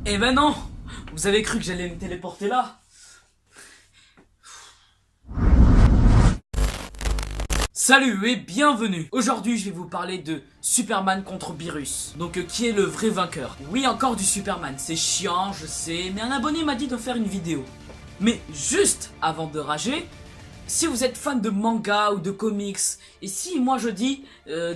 Eh ben non! Vous avez cru que j'allais me téléporter là? Salut et bienvenue. Aujourd'hui je vais vous parler de Superman contre Beerus. Donc qui est le vrai vainqueur? Oui, encore du Superman, c'est chiant, je sais, mais un abonné m'a dit de faire une vidéo. Mais juste avant de rager, si vous êtes fan de manga ou de comics, et si moi je dis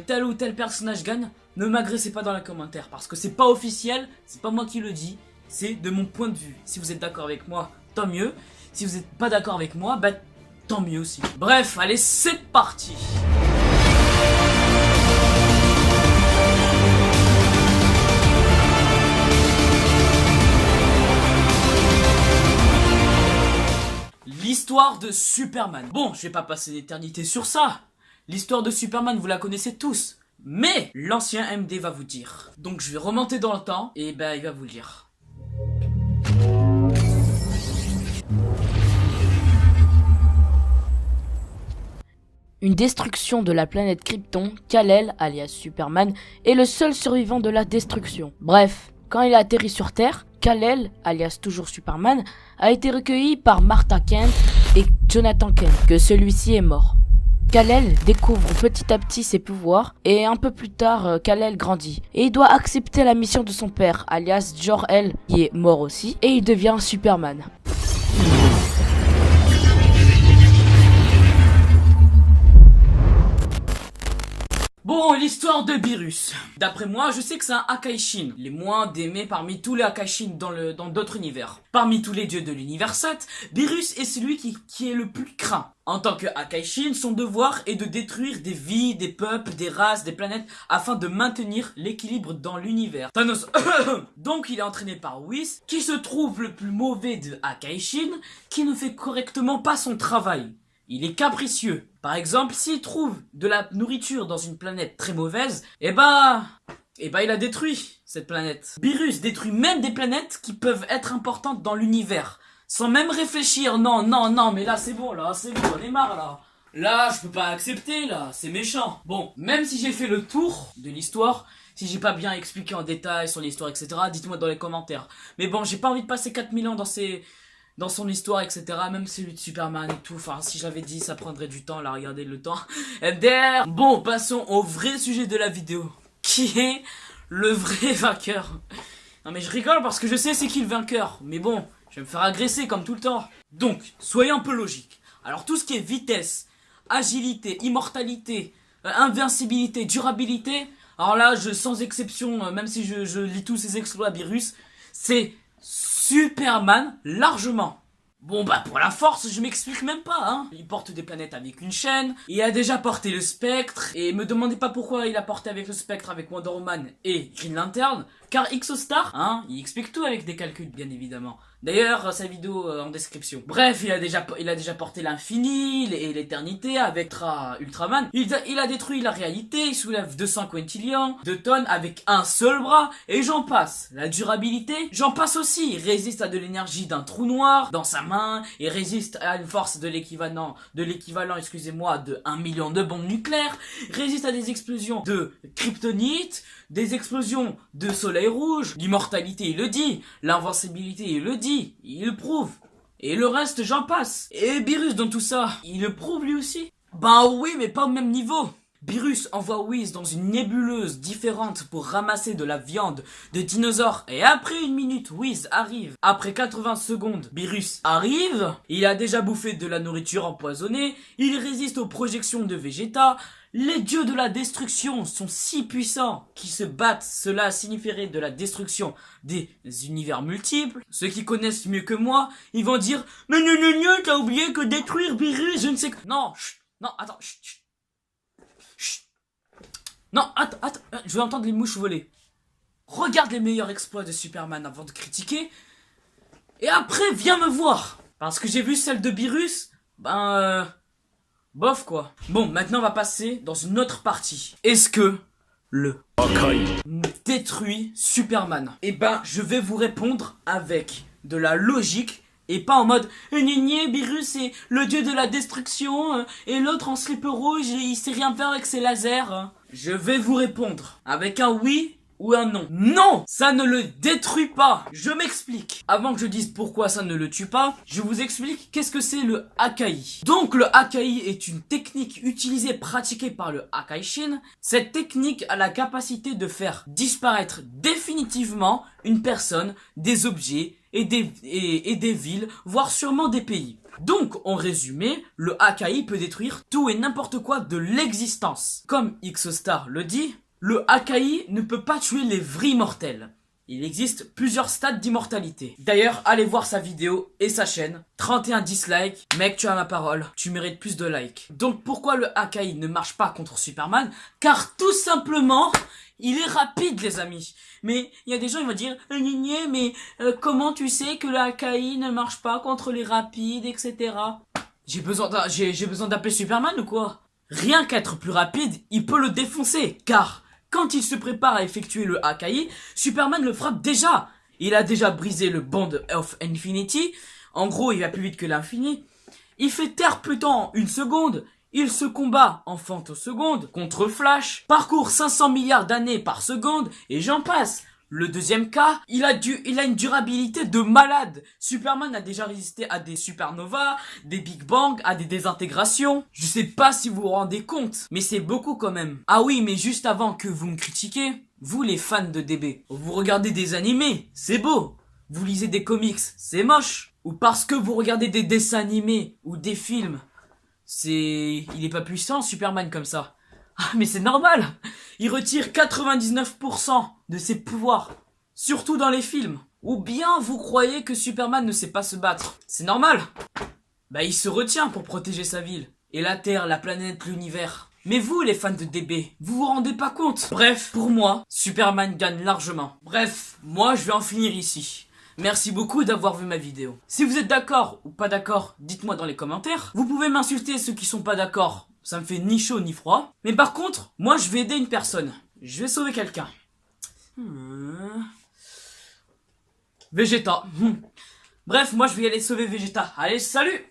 tel ou tel personnage gagne, ne m'agressez pas dans les commentaires, parce que c'est pas officiel, c'est pas moi qui le dis, c'est de mon point de vue. Si vous êtes d'accord avec moi, tant mieux. Si vous n'êtes pas d'accord avec moi, bah tant mieux aussi. Bref, allez, c'est parti. L'histoire de Superman. Bon, je vais pas passer l'éternité sur ça. L'histoire de Superman, vous la connaissez tous. Mais l'ancien MD va vous dire. Donc je vais remonter dans le temps et ben il va vous le dire. Une destruction de la planète Krypton, Kal-El, alias Superman, est le seul survivant de la destruction. Bref, quand il a atterri sur Terre, Kal-El, alias toujours Superman, a été recueilli par Martha Kent et Jonathan Kent, que celui-ci est mort. Kal-El découvre petit à petit ses pouvoirs et un peu plus tard, Kal-El grandit et il doit accepter la mission de son père, alias Jor-El, qui est mort aussi, et il devient Superman. Bon, l'histoire de Beerus. D'après moi, je sais que c'est un Akaishin, les moins aimés parmi tous les Akaishin dans d'autres univers. Parmi tous les dieux de l'univers 7, Beerus est celui qui est le plus craint. En tant que Akaishin, son devoir est de détruire des vies, des peuples, des races, des planètes, afin de maintenir l'équilibre dans l'univers. Thanos. Donc il est entraîné par Whis, qui se trouve le plus mauvais de Akaishin, qui ne fait correctement pas son travail. Il est capricieux. Par exemple, s'il trouve de la nourriture dans une planète très mauvaise, il a détruit cette planète. Beerus détruit même des planètes qui peuvent être importantes dans l'univers. Sans même réfléchir. Non, mais là c'est bon, j'en ai marre là. Là, je peux pas accepter, là, c'est méchant. Bon, même si j'ai fait le tour de l'histoire, si j'ai pas bien expliqué en détail sur l'histoire, etc., dites-moi dans les commentaires. Mais bon, j'ai pas envie de passer 4000 ans dans son histoire, etc., même celui de Superman et tout, enfin, si j'avais dit, ça prendrait du temps, là, regardez le temps. MDR. Bon, passons au vrai sujet de la vidéo. Qui est le vrai vainqueur? Non mais je rigole parce que je sais c'est qui le vainqueur, mais bon, je vais me faire agresser comme tout le temps. Donc, soyez un peu logique. Alors tout ce qui est vitesse, agilité, immortalité, invincibilité, durabilité, alors là, sans exception, même si je lis tous ces exploits à Beerus, c'est Superman, largement. Bon bah pour la force, je m'explique même pas, hein. Il porte des planètes avec une chaîne, il a déjà porté le spectre, et me demandez pas pourquoi il a porté avec le spectre avec Wonder Woman et Green Lantern, car Exostar, hein, il explique tout avec des calculs bien évidemment. D'ailleurs, sa vidéo en description. Bref, il a déjà porté l'infini et l'éternité avec Ultraman. Il a détruit la réalité, il soulève 200 quintillions de tonnes avec un seul bras, et j'en passe. La durabilité, j'en passe aussi. Il résiste à de l'énergie d'un trou noir dans sa main, et résiste à une force de l'équivalent, excusez-moi, de 1 million de bombes nucléaires, résiste à des explosions de kryptonite, des explosions de soleil rouge, l'immortalité il le dit, l'invincibilité il le dit, il le prouve. Et le reste j'en passe. Et Beerus dans tout ça, il le prouve lui aussi. Ben oui, mais pas au même niveau. Beerus envoie Whis dans une nébuleuse différente pour ramasser de la viande de dinosaures. Et après 1 minute, Whis arrive. Après 80 secondes, Beerus arrive. Il a déjà bouffé de la nourriture empoisonnée. Il résiste aux projections de Vegeta. Les dieux de la destruction sont si puissants qu'ils se battent. Cela signifierait de la destruction des univers multiples. Ceux qui connaissent mieux que moi, ils vont dire « Mais non, t'as oublié que détruire Beerus, je ne sais quoi. » Non, chut, non, attends, chut. Non, attends, je veux entendre les mouches voler. Regarde les meilleurs exploits de Superman avant de critiquer. Et après, viens me voir. Parce que j'ai vu celle de Beerus, bof quoi. Bon, maintenant on va passer dans une autre partie. Est-ce que le détruit Superman? Eh ben, je vais vous répondre avec de la logique et pas en mode Beerus c'est le dieu de la destruction et l'autre en slip rouge il sait rien faire avec ses lasers. Je vais vous répondre avec un oui ou un nom. Non, ça ne le détruit pas. Je m'explique. Avant que je dise pourquoi ça ne le tue pas, je vous explique qu'est-ce que c'est le Akai. Donc le Akai est une technique utilisée, pratiquée par le Akaishin. Cette technique a la capacité de faire disparaître définitivement une personne, des objets et des villes, voire sûrement des pays. Donc, en résumé, le Akai peut détruire tout et n'importe quoi de l'existence. Comme X-Star le dit, le Akai ne peut pas tuer les vrais mortels. Il existe plusieurs stades d'immortalité. D'ailleurs, allez voir sa vidéo et sa chaîne. 31 dislikes. Mec, tu as ma parole. Tu mérites plus de likes. Donc, pourquoi le Akai ne marche pas contre Superman? Car tout simplement, il est rapide, les amis. Mais il y a des gens, ils vont dire, mais comment tu sais que le Akai ne marche pas contre les rapides, etc. J'ai besoin d'appeler Superman ou quoi? Rien qu'être plus rapide, il peut le défoncer. Car quand il se prépare à effectuer le Akai, Superman le frappe déjà. Il a déjà brisé le Bond of Infinity. En gros, il va plus vite que l'infini. Il fait taire Pluton en 1 seconde. Il se combat en femtosecondes contre Flash, parcourt 500 milliards d'années par seconde, et j'en passe. Le deuxième cas, il a une durabilité de malade. Superman a déjà résisté à des supernovas, des Big Bang, à des désintégrations. Je sais pas si vous vous rendez compte, mais c'est beaucoup quand même. Ah oui, mais juste avant que vous me critiquiez, vous les fans de DB, vous regardez des animés, c'est beau. Vous lisez des comics, c'est moche. Ou parce que vous regardez des dessins animés ou des films, il est pas puissant, Superman, comme ça. Ah, mais c'est normal. Il retire 99% de ses pouvoirs. Surtout dans les films. Ou bien vous croyez que Superman ne sait pas se battre. C'est normal. Bah, il se retient pour protéger sa ville. Et la Terre, la planète, l'univers. Mais vous, les fans de DB, vous vous rendez pas compte. Bref, pour moi, Superman gagne largement. Bref, moi, je vais en finir ici. Merci beaucoup d'avoir vu ma vidéo. Si vous êtes d'accord ou pas d'accord, dites-moi dans les commentaires. Vous pouvez m'insulter ceux qui sont pas d'accord. Ça me fait ni chaud ni froid. Mais par contre, moi je vais aider une personne. Je vais sauver quelqu'un. Vegeta. Bref, moi je vais aller sauver Vegeta. Allez, salut!